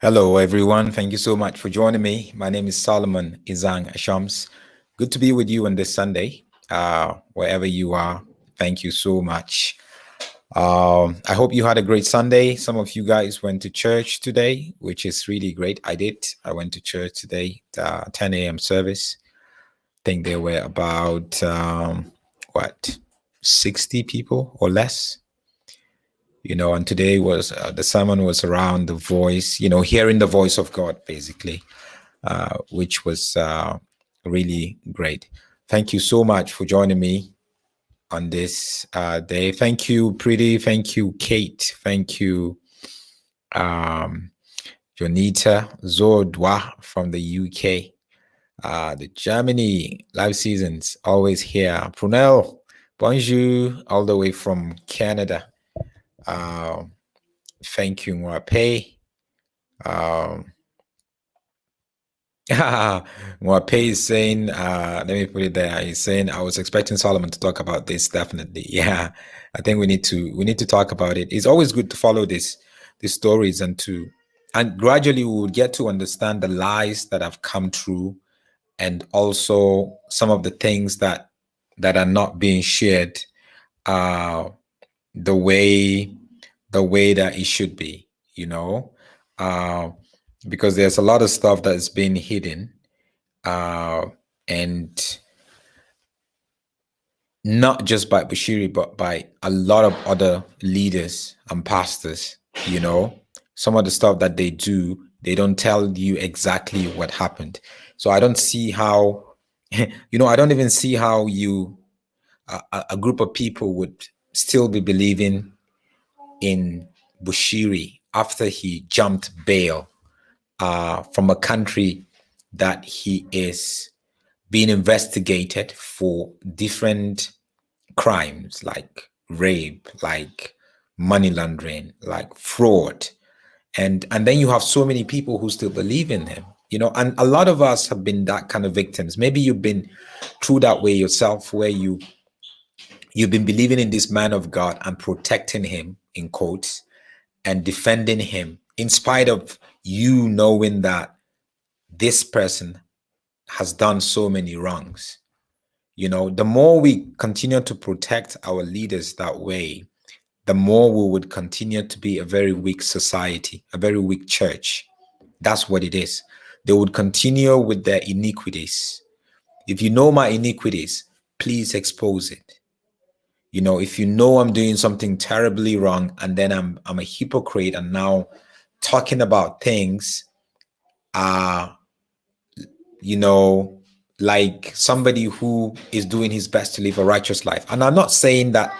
Hello, everyone. Thank you so much for joining me. My name is Solomon Izang Ashams. Good to be with you on this Sunday, wherever you are. Thank you so much. I hope you had a great Sunday. Some of you guys went to church today, which is really great. I did. I went to church today, 10 a.m. service. I think there were about, 60 people or less. And today was the sermon was around the voice, hearing the voice of God, basically, which was really great. Thank you so much for joining me on this day. Thank you, Pretty. Thank you, Kate. Thank you, Jonita Zodwa from the UK. The Germany live seasons always here. Prunel, bonjour, all the way from Canada. Thank you, Mwape. Mwape is saying, let me put it there. He's saying, I was expecting Solomon to talk about this. Definitely. Yeah. I think we need to talk about it. It's always good to follow these stories and gradually we will get to understand the lies that have come true and also some of the things that are not being shared the way that it should be, because there's a lot of stuff that's been hidden, and not just by Bushiri, but by a lot of other leaders and pastors. Some of the stuff that they do, they don't tell you exactly what happened. So I don't see how, I don't even see how a group of people would still be believing in Bushiri after he jumped bail from a country that he is being investigated for different crimes like rape, like money laundering, like fraud. And then you have so many people who still believe in him, and a lot of us have been that kind of victims. Maybe you've been through that way yourself, where you've been believing in this man of God and protecting him, in quotes, and defending him in spite of you knowing that this person has done so many wrongs. The more we continue to protect our leaders that way, the more we would continue to be a very weak society, a very weak church. That's what it is. They would continue with their iniquities. If you know my iniquities, please expose it. If you know I'm doing something terribly wrong and then I'm a hypocrite and now talking about things, like somebody who is doing his best to live a righteous life. And I'm not saying that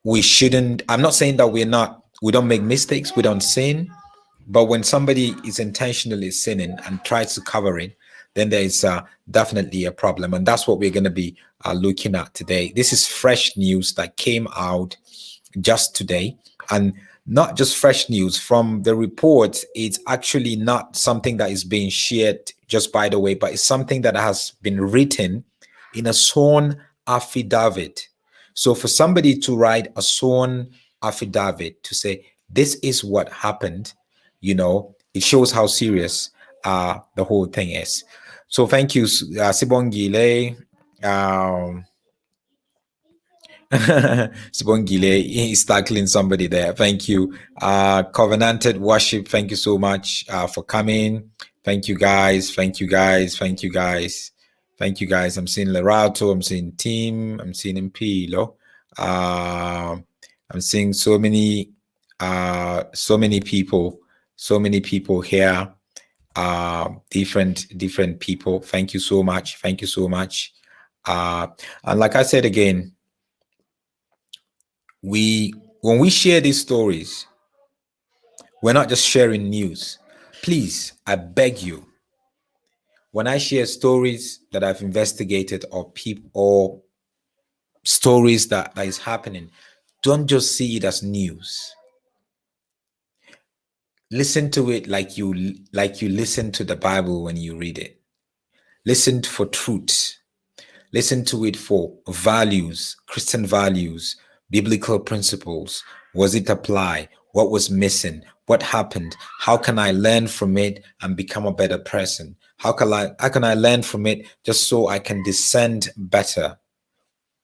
I'm not saying that we don't make mistakes, we don't sin. But when somebody is intentionally sinning and tries to cover it, then there is definitely a problem. And that's what we're going to be looking at today. This is fresh news that came out just today. And not just fresh news from the reports. It's actually not something that is being shared just by the way, but it's something that has been written in a sworn affidavit. So for somebody to write a sworn affidavit to say, this is what happened, it shows how serious the whole thing is. So thank you, Sibongile. Sibongile, he's tackling somebody there. Thank you. Covenanted Worship, thank you so much for coming. Thank you guys. Thank you guys. Thank you guys. Thank you guys. I'm seeing Lerato. I'm seeing Team. I'm seeing Impilo. I'm seeing so many people. So many people here. Different people. Thank you so much. Thank you so much. And like I said again, when we share these stories, we're not just sharing news. Please, I beg you, when I share stories that I've investigated or people or stories that is happening, don't just see it as news. Listen to it like you listen to the Bible when you read it. Listen for truth. Listen to it for values, Christian values, biblical principles. Was it applied? What was missing? What happened? How can I learn from it and become a better person? How can I learn from it just so I can descend better,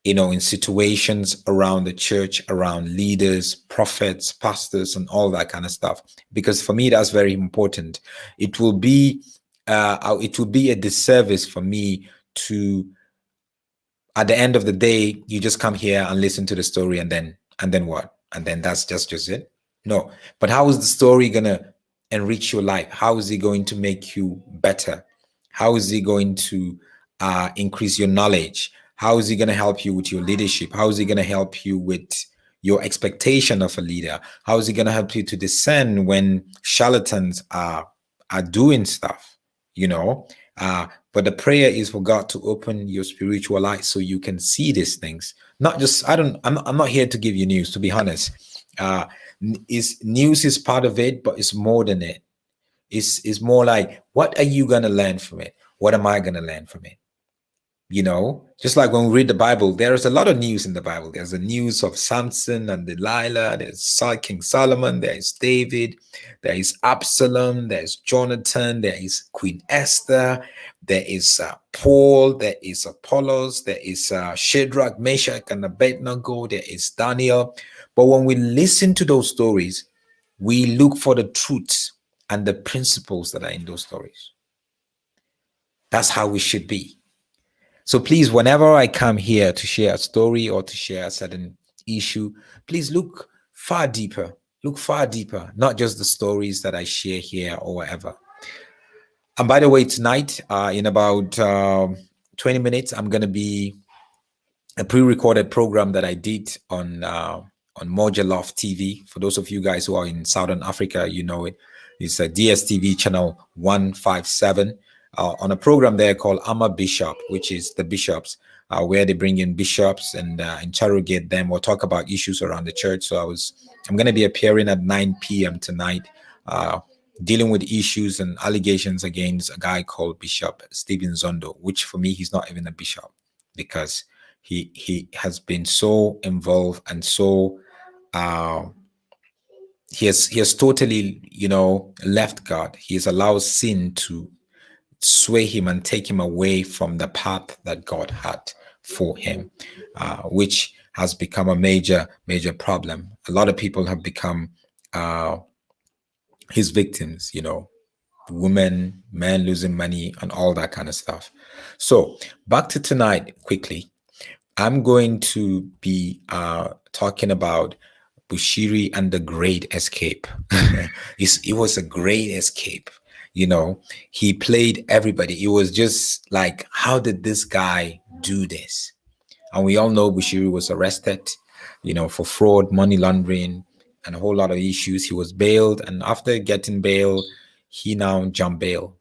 in situations around the church, around leaders, prophets, pastors, and all that kind of stuff. Because for me, that's very important. It will be a disservice for me to, at the end of the day, you just come here and listen to the story, and then what? And then that's just it. No. But how is the story gonna enrich your life? How is it going to make you better? How is it going to increase your knowledge? How is it going to help you with your leadership? How is it going to help you with your expectation of a leader? How is it going to help you to discern when charlatans are doing stuff? But the prayer is for God to open your spiritual eyes so you can see these things. Not just, I'm not here to give you news, to be honest. News is part of it, but it's more than it. It's more like, what are you going to learn from it? What am I going to learn from it? Just like when we read the Bible, there's a lot of news in the Bible. There's the news of Samson and Delilah. There's King Solomon. There is David. There is Absalom. There's Jonathan. There is Queen Esther. There is Paul. There is Apollos. There is Shadrach, Meshach, and Abednego. There is Daniel. But when we listen to those stories, we look for the truths and the principles that are in those stories. That's how we should be. So please, whenever I come here to share a story or to share a certain issue, please look far deeper. Look far deeper, not just the stories that I share here or whatever. And by the way, tonight, in about 20 minutes, I'm going to be a pre-recorded program that I did on Moja Love TV. For those of you guys who are in Southern Africa, you know it. It's a DSTV channel 157. On a program there called I'm a Bishop, which is the bishops, where they bring in bishops and interrogate them or talk about issues around the church. So I'm going to be appearing at 9 p.m. tonight, dealing with issues and allegations against a guy called Bishop Stephen Zondo, which for me, he's not even a bishop, because he has been so involved and so he has totally, left God. He has allowed sin to sway him and take him away from the path that God had for him, which has become a major problem. A lot of people have become his victims, women, men losing money and all that kind of stuff. So back to tonight quickly. I'm going to be talking about Bushiri and the Great Escape. It was a great escape. He played everybody. It was just like, how did this guy do this? And we all know Bushiri was arrested, for fraud, money laundering, and a whole lot of issues. He was bailed. And after getting bail, he now jumped bail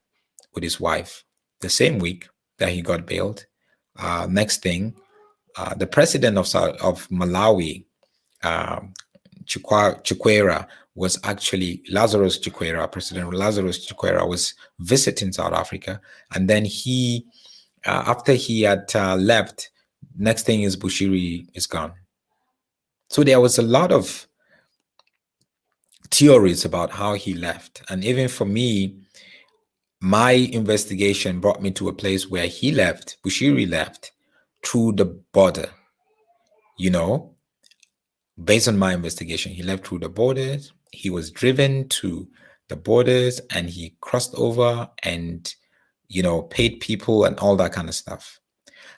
with his wife the same week that he got bailed. Next thing, the president of Malawi, Chikwera, was actually President Lazarus Chikwera was visiting South Africa. And then he, after he had left, next thing is Bushiri is gone. So there was a lot of theories about how he left. And even for me, my investigation brought me to a place where Bushiri left through the border. Based on my investigation, he left through the borders. He was driven to the borders and he crossed over and, paid people and all that kind of stuff.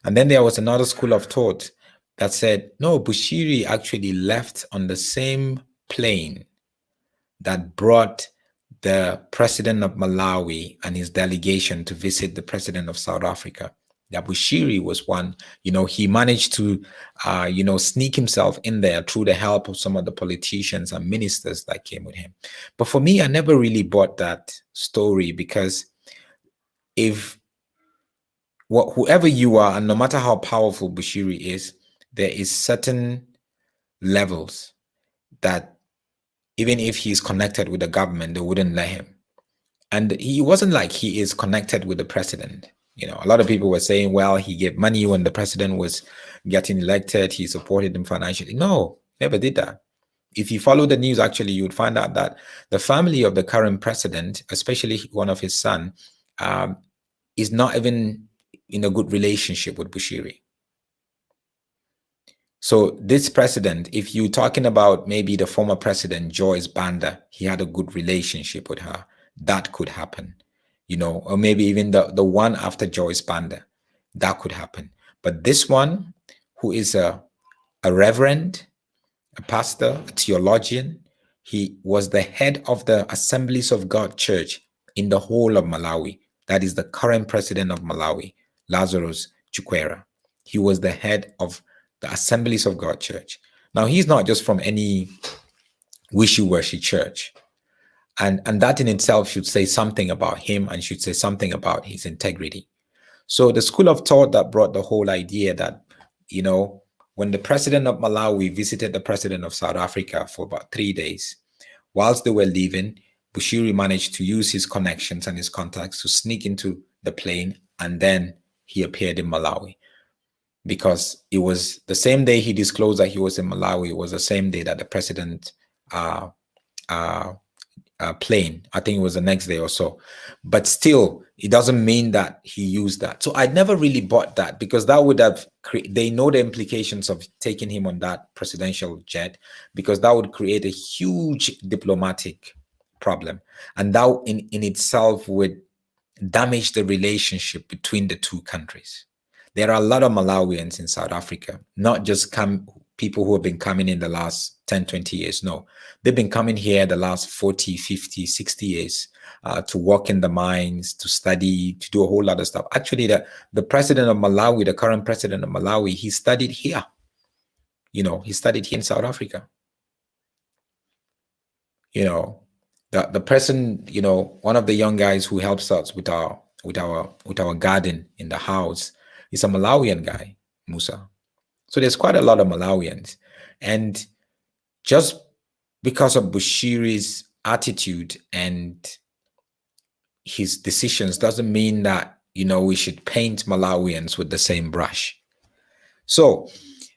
And then there was another school of thought that said, no, Bushiri actually left on the same plane that brought the president of Malawi and his delegation to visit the president of South Africa. That Bushiri was one, he managed to, sneak himself in there through the help of some of the politicians and ministers that came with him. But for me, I never really bought that story, because whoever you are, and no matter how powerful Bushiri is, there is certain levels that even if he's connected with the government, they wouldn't let him. And he wasn't like he is connected with the president. A lot of people were saying, well, he gave money when the president was getting elected. He supported him financially. No, never did that. If you follow the news, actually, you would find out that the family of the current president, especially one of his son, is not even in a good relationship with Bushiri. So this president, if you're talking about maybe the former president, Joyce Banda, he had a good relationship with her, that could happen, or maybe even the one after Joyce Banda, that could happen. But this one, who is a reverend, a pastor, a theologian, he was the head of the Assemblies of God Church in the whole of Malawi. That is the current president of Malawi, Lazarus Chakwera. He was the head of the Assemblies of God Church. Now, he's not just from any wishy-washy church. And that in itself should say something about him and should say something about his integrity. So the school of thought that brought the whole idea that, when the president of Malawi visited the president of South Africa for about 3 days, whilst they were leaving, Bushiri managed to use his connections and his contacts to sneak into the plane, and then he appeared in Malawi. Because it was the same day he disclosed that he was in Malawi, it was the same day that the president plane, I think it was the next day or so. But still, it doesn't mean that he used that. So I never really bought that, because that would have, they know the implications of taking him on that presidential jet, because that would create a huge diplomatic problem. And that in itself would damage the relationship between the two countries. There are a lot of Malawians in South Africa, not just people who have been coming in the last 10, 20 years. No, they've been coming here the last 40, 50, 60 years to work in the mines, to study, to do a whole lot of stuff. Actually, the president of Malawi, the current president of Malawi, he studied here. He studied here in South Africa. The person, one of the young guys who helps us with our garden in the house, is a Malawian guy, Musa. So there's quite a lot of Malawians. And just because of Bushiri's attitude and his decisions doesn't mean that, we should paint Malawians with the same brush. So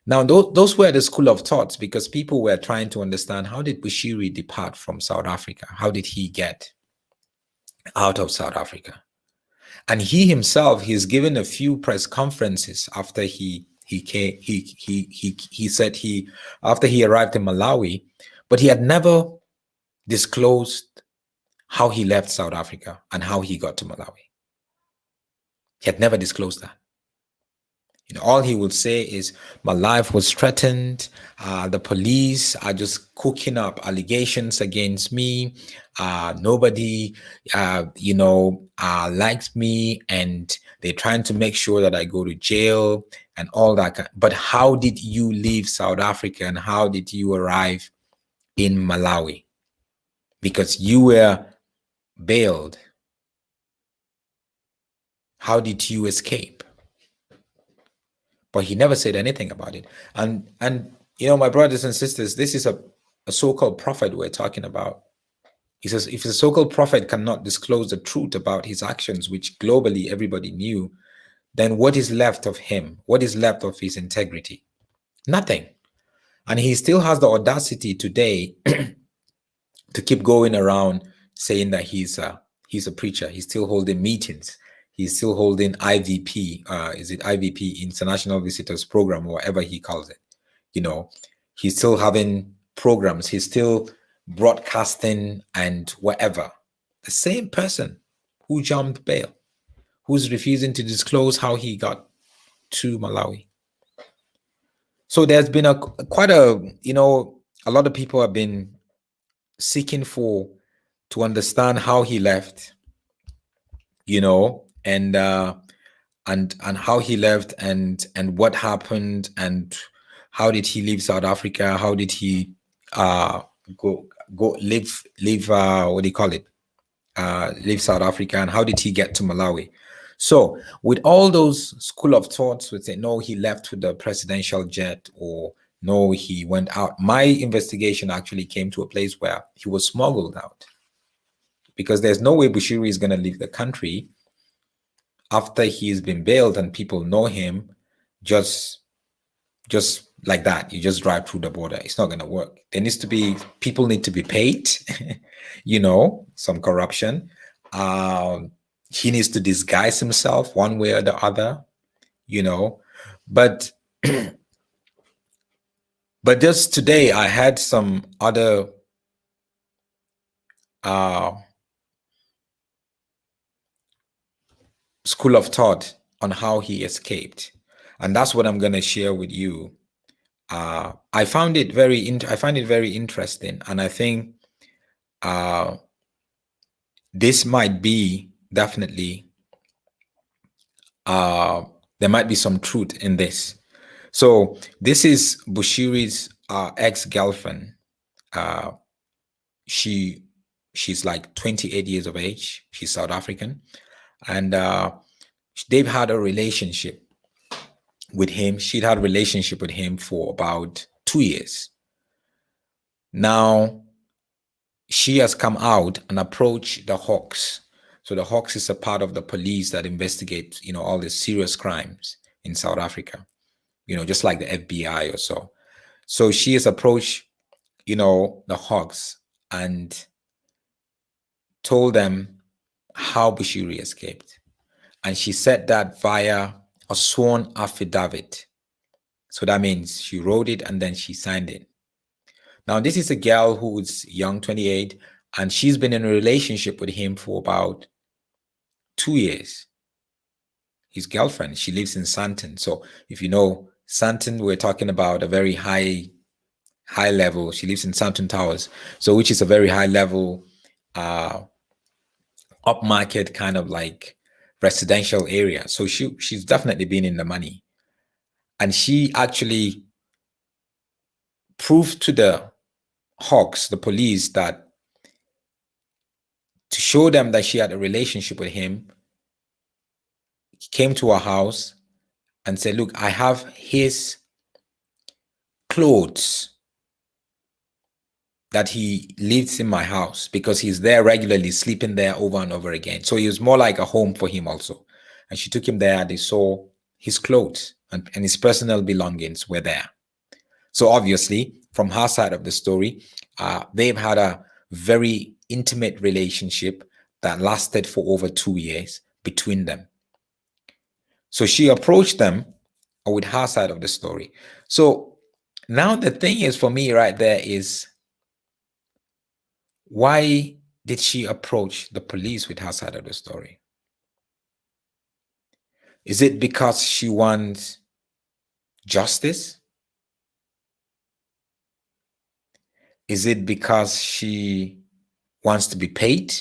now those were the school of thoughts, because people were trying to understand, how did Bushiri depart from South Africa? How did he get out of South Africa? And he himself, he's given a few press conferences after he said after he arrived in Malawi, but he had never disclosed how he left South Africa and how he got to Malawi. He had never disclosed that. All he would say is, my life was threatened. The police are just cooking up allegations against me. Nobody, likes me, and they're trying to make sure that I go to jail and all that. But how did you leave South Africa, and how did you arrive in Malawi? Because you were bailed. How did you escape? But he never said anything about it. And my brothers and sisters, this is a so-called prophet we're talking about. He says, if the so-called prophet cannot disclose the truth about his actions, which globally everybody knew, then what is left of him? What is left of his integrity? Nothing. And he still has the audacity today to keep going around saying that he's a preacher. He's still holding meetings. He's still holding IVP, is it IVP, International Visitors Program, or whatever he calls it. He's still having programs. He's still broadcasting and whatever. The same person who jumped bail, who's refusing to disclose how he got to Malawi. So there's been a lot of people have been seeking to understand how he left, and how he left and what happened, and how did he leave South Africa? How did he go live what do you call it? Leave South Africa, and how did he get to Malawi? So with all those school of thoughts would say, no, he left with the presidential jet, or no, he went out. My investigation actually came to a place where he was smuggled out, because there's no way Bushiri is going to leave the country after he's been bailed and people know him, just like that. You just drive through the border. It's not going to work. There needs to be, people need to be paid, some corruption. He needs to disguise himself one way or the other, but just today I had some other school of thought on how he escaped, and that's what I'm going to share with you. I find it very interesting, and I think this might be definitely there might be some truth in this. So this is Bushiri's ex-girlfriend. She's like 28 years of age. She's South African, and they've had a relationship with him. She'd had a relationship with him for about 2 years. Now she has come out and approached the Hawks. So the Hawks is a part of the police that investigates, all the serious crimes in South Africa, just like the FBI or so. So she has approached, the Hawks and told them how Bushiri escaped. And she said that via a sworn affidavit. So that means she wrote it and then she signed it. Now, this is a girl who's young, 28, and she's been in a relationship with him for about 2 years. His girlfriend, she lives in Sandton. So if you know Sandton, we're talking about a very high level. She lives in Sandton Towers, so which is a very high level, upmarket kind of like residential area. So she's definitely been in the money, and she actually proved to the Hawks, the police, that to show them that she had a relationship with him, he came to her house and said, look, I have his clothes that he lives in my house because he's there regularly, sleeping there over and over again. So it was more like a home for him also. And she took him there. They saw his clothes and his personal belongings were there. So obviously, from her side of the story, they've had a very intimate relationship that lasted for over 2 years between them. So she approached them with her side of the story. So now the thing is for me right there is, why did she approach the police with her side of the story? Is it because she wants justice? Is it because she wants to be paid?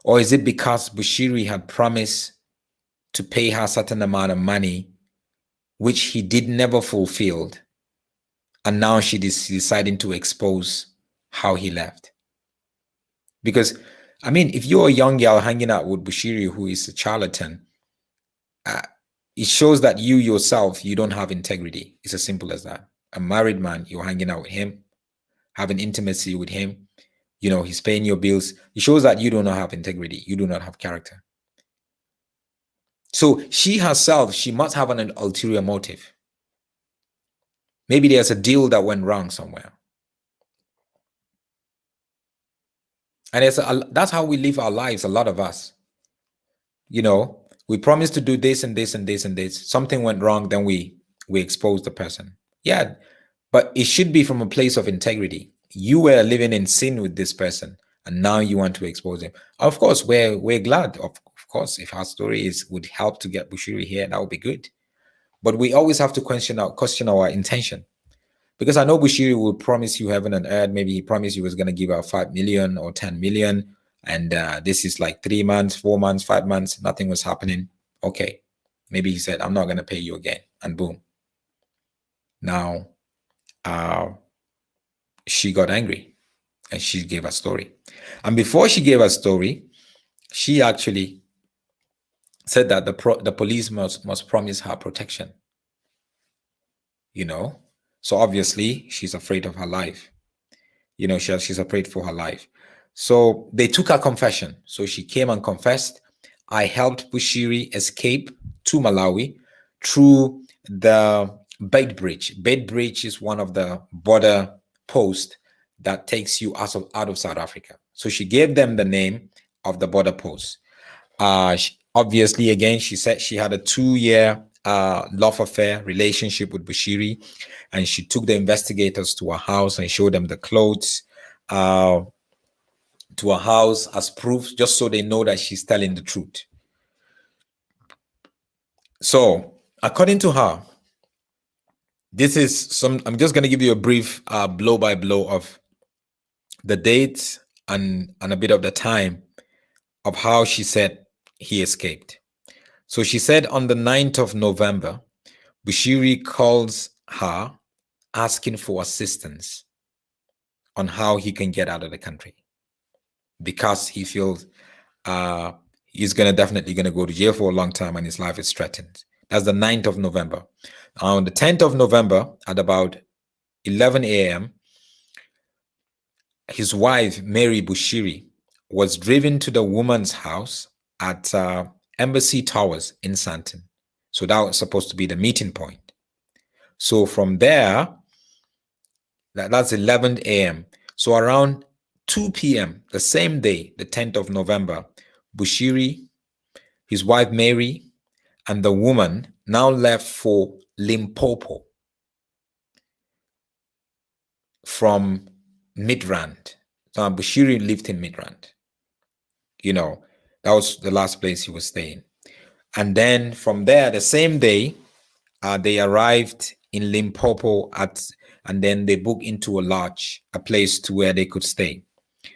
Or is it because Bushiri had promised to pay her a certain amount of money, which he did never fulfilled, and now she is deciding to expose how he left? Because, I mean, if you're a young girl hanging out with Bushiri, who is a charlatan, it shows that you yourself, you don't have integrity. It's as simple as that. A married man, you're hanging out with him, having intimacy with him, he's paying your bills. It shows that you do not have integrity. You do not have character. So she herself, she must have an ulterior motive. Maybe there's a deal that went wrong somewhere. And that's how we live our lives, a lot of us. We promised to do this and this and this and this. Something went wrong, then we expose the person. Yeah, but it should be from a place of integrity. You were living in sin with this person, and now you want to expose him. Of course, we're glad. Of course, if our story would help to get Bushiri here, that would be good. But we always have to question our intention. Because I know Bushiri will promise you heaven and earth. Maybe he promised he was going to give out 5 million or 10 million. And this is like 3 months, 4 months, 5 months. Nothing was happening. Okay. Maybe he said, I'm not going to pay you again. And boom. Now, she got angry and she gave a story. And before she gave a story, she actually said that the police must promise her protection. So obviously she's afraid of her life. She's afraid for her life. So they took her confession. So she came and confessed. I helped Bushiri escape to Malawi through the Bait Bridge is one of the border posts that takes you out of South Africa. So she gave them the name of the border post. Obviously, again, she said she had a 2-year love affair relationship with Bushiri, and she took the investigators to her house and showed them the clothes to her house as proof, just so they know that she's telling the truth. So, according to her, this is I'm just going to give you a brief blow by blow of the dates and a bit of the time of how she said he escaped. So she said on the 9th of November, Bushiri calls her asking for assistance on how he can get out of the country because he feels he's definitely going to go to jail for a long time and his life is threatened. That's the 9th of November. On the 10th of November at about 11 a.m., his wife, Mary Bushiri, was driven to the woman's house at Embassy Towers in Sandton. So that was supposed to be the meeting point. So from there, that's 11 a.m. So around 2 p.m., the same day, the 10th of November, Bushiri, his wife Mary, and the woman now left for Limpopo from Midrand. So Bushiri lived in Midrand. You know, that was the last place he was staying. And then from there, the same day, they arrived in Limpopo and then they booked into a lodge, a place to where they could stay.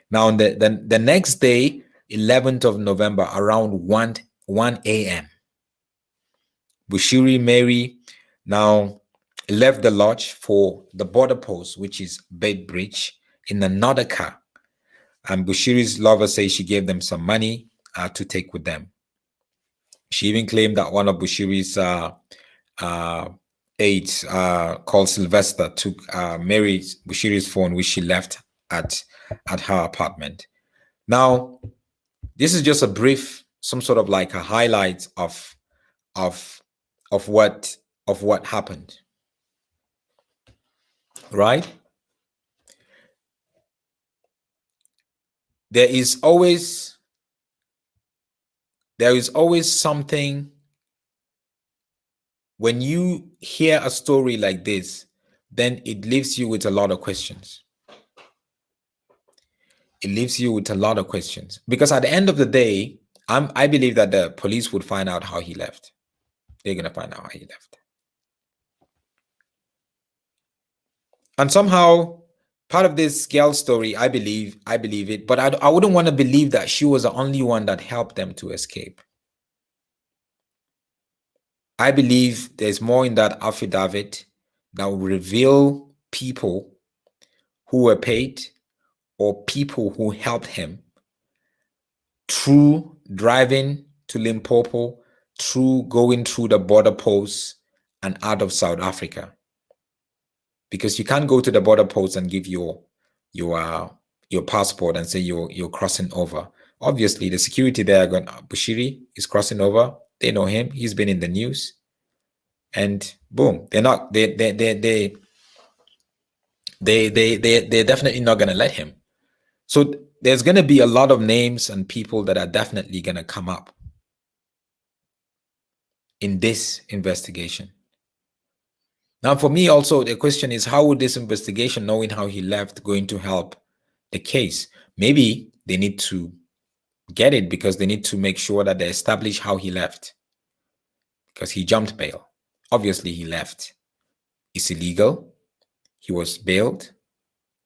Now, on the next day, 11th of November, around 1 a.m., Bushiri Mary now left the lodge for the border post, which is Bait Bridge, in another car. And Bushiri's lover says she gave them some money to take with them. She even claimed that one of Bushiri's aides called Sylvester took Bushiri's phone, which she left at her apartment. Now, this is just a brief, some sort of like a highlight of what happened, right? There is always something. When you hear a story like this, then it leaves you with a lot of questions. It leaves you with a lot of questions because at the end of the day, I believe that the police would find out how he left. They're gonna find out how he left. And somehow, part of this girl story, I believe it, but I wouldn't want to believe that she was the only one that helped them to escape. I believe there's more in that affidavit that will reveal people who were paid or people who helped him through driving to Limpopo, through going through the border posts and out of South Africa. Because you can't go to the border post and give your passport and say you're crossing over. Obviously, the security there are going, Bushiri is crossing over. They know him. He's been in the news. And boom, they're definitely not going to let him. So there's going to be a lot of names and people that are definitely going to come up in this investigation. Now, for me also, the question is, how would this investigation, knowing how he left, going to help the case? Maybe they need to get it because they need to make sure that they establish how he left. Because he jumped bail. Obviously, he left. It's illegal. He was bailed,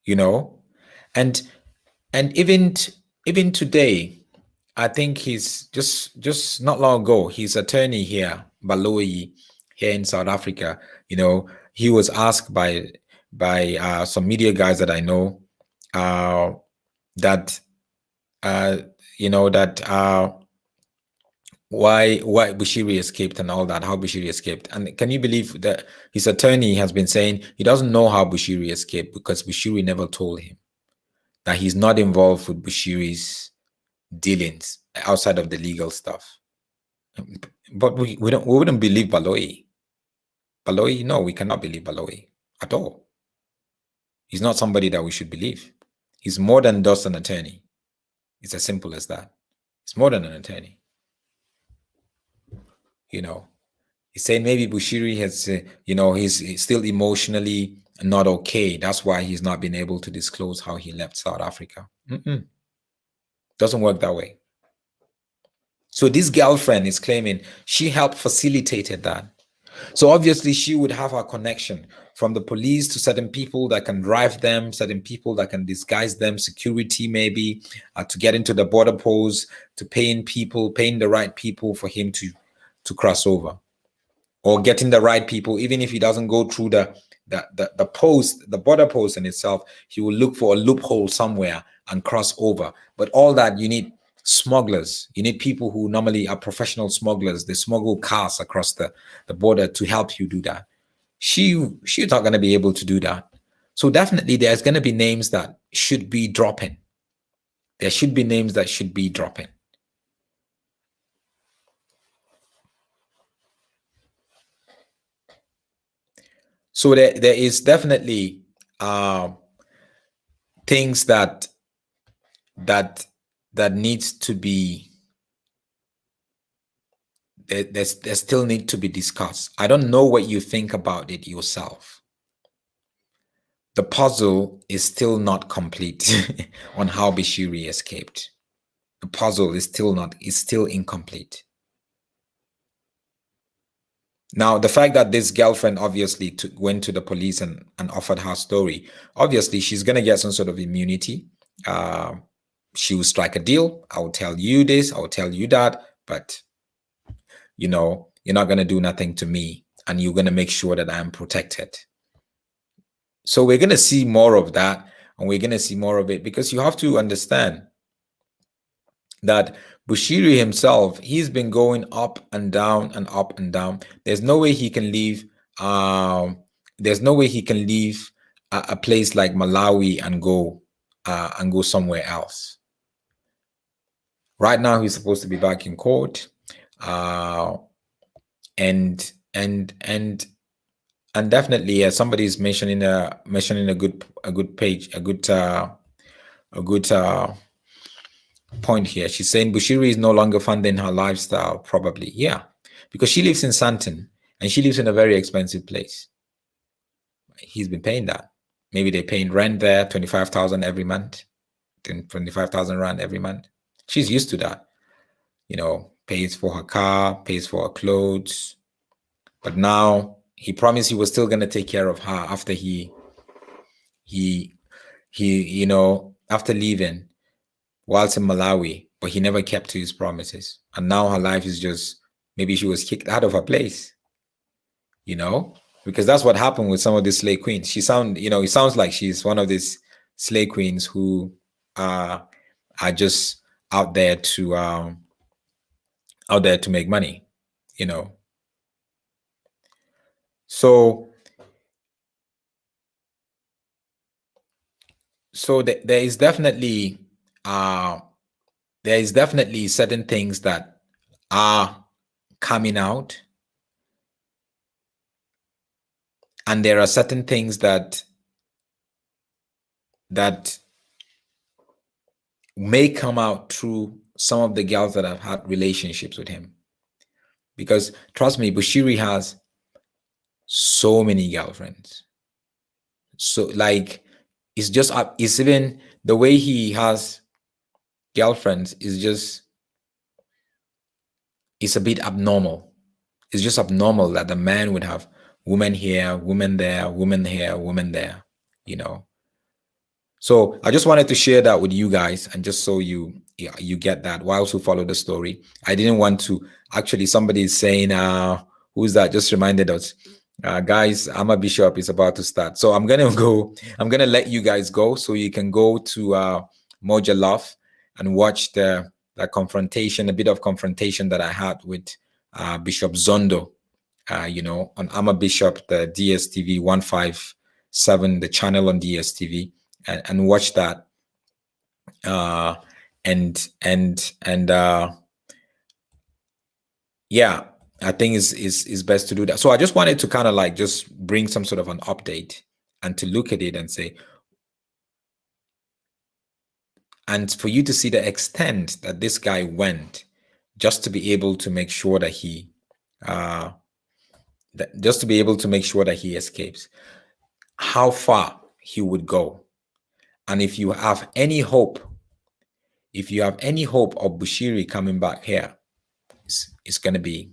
you know. And even today, I think he's just not long ago, his attorney here, Baloyi, here in South Africa, you know, he was asked by some media guys that I know that why Bushiri escaped and all that, how Bushiri escaped. And can you believe that his attorney has been saying he doesn't know how Bushiri escaped because Bushiri never told him that he's not involved with Bushiri's dealings outside of the legal stuff. But we wouldn't believe Baloyi. Baloyi, no, we cannot believe Baloyi at all. He's not somebody that we should believe. He's more than just an attorney. It's as simple as that. It's more than an attorney. He's saying maybe Bushiri has, he's still emotionally not okay. That's why he's not been able to disclose how he left South Africa. Doesn't work that way. So this girlfriend is claiming she helped facilitated that. So obviously she would have a connection from the police to certain people that can drive them, certain people that can disguise them, security maybe, to get into the border posts, to paying the right people for him to cross over, or getting the right people. Even if he doesn't go through the border post in itself, he will look for a loophole somewhere and cross over. But all that, you need smugglers. You need people who normally are professional smugglers. They smuggle cars across the border to help you do that. She's not going to be able to do that. So definitely there's going to be names that should be dropping. There should be names that should be dropping. So there is definitely things that needs to be, there still need to be discussed. I don't know what you think about it yourself. The puzzle is still not complete on how Bushiri escaped. The puzzle is still incomplete. Now, the fact that this girlfriend obviously went to the police and offered her story, obviously she's going to get some sort of immunity. She will strike a deal. I will tell you this, I will tell you that, but you're not going to do nothing to me, and you're going to make sure that I'm protected. So we're going to see more of that, and we're going to see more of it, because you have to understand that Bushiri himself, he's been going up and down and up and down. There's no way he can leave. There's no way he can leave a place like Malawi and go somewhere else. Right now, he's supposed to be back in court, and definitely, somebody's mentioning a good page, a good point here. She's saying Bushiri is no longer funding her lifestyle, probably. Yeah, because she lives in Sandton and she lives in a very expensive place. He's been paying that. Maybe they're paying rent there, 25,000 every month, 25,000 rand every month. She's used to that. Pays for her car, pays for her clothes. But now he promised he was still going to take care of her after after leaving whilst in Malawi, but he never kept to his promises. And now her life is just, maybe she was kicked out of her place, because that's what happened with some of these slave queens. It sounds like she's one of these slave queens who are just out there to make money, So there is definitely certain things that are coming out, and there are certain things that may come out through some of the girls that have had relationships with him. Because trust me, Bushiri has so many girlfriends. So it's even the way he has girlfriends it's a bit abnormal. It's just abnormal that the man would have women here, women there, women here, women there, So I just wanted to share that with you guys, and just so you get that whilst you follow the story. I didn't want to, actually, somebody is saying, who's that? Just reminded us. Guys, Amma Bishop is about to start. So I'm going to let you guys go so you can go to Moja Love and watch the confrontation, a bit of confrontation that I had with Bishop Zondo, on Amma Bishop, the DSTV 157, the channel on DSTV, and watch that. Yeah, I think is best to do that. So I just wanted to kind of like just bring some sort of an update and to look at it and say, and for you to see the extent that this guy went just to be able to make sure that just to be able to make sure that he escapes, how far he would go. And if you have any hope, of Bushiri coming back here, it's going to be,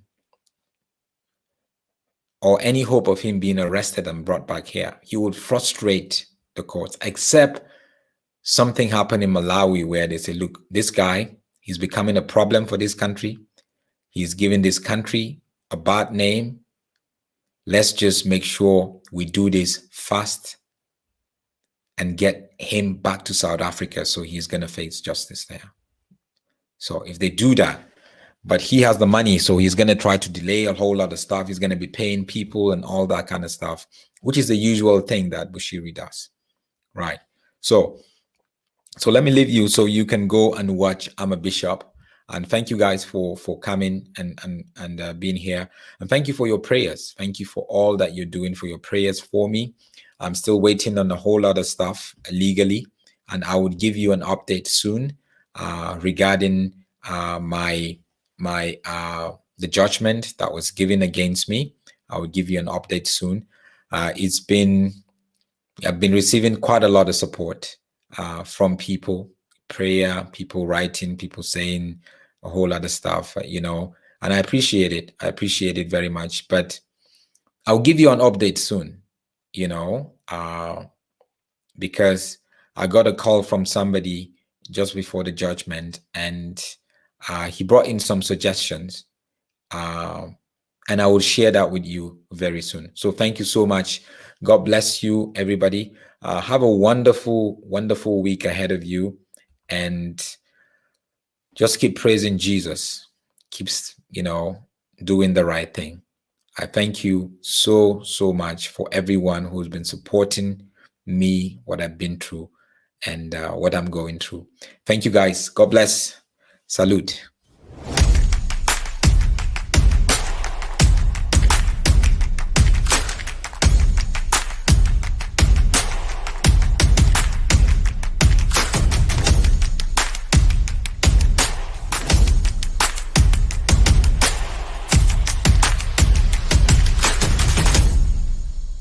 or any hope of him being arrested and brought back here, he would frustrate the courts, except something happened in Malawi where they say, look, this guy, he's becoming a problem for this country. He's giving this country a bad name. Let's just make sure we do this fast and get him back to South Africa, so he's going to face justice there. So if they do that, but he has the money, so he's going to try to delay a whole lot of stuff. He's going to be paying people and all that kind of stuff, which is the usual thing that Bushiri does, right? So let me leave you so you can go and watch I'm a Bishop. And thank you guys for coming and being here. And thank you for your prayers. Thank you for all that you're doing, for your prayers for me. I'm still waiting on a whole lot of stuff legally, and I would give you an update soon regarding the judgment that was given against me. I will give you an update soon. I've been receiving quite a lot of support from people, prayer, people writing, people saying a whole lot of stuff, and I appreciate it. I appreciate it very much. But I'll give you an update soon, because I got a call from somebody just before the judgment, and he brought in some suggestions, and I will share that with you very soon. So thank you so much. God bless you, everybody. Have a wonderful, wonderful week ahead of you, and just keep praising Jesus. Keeps, doing the right thing. I thank you so, so much for everyone who's been supporting me, what I've been through, and what I'm going through. Thank you, guys. God bless. Salute.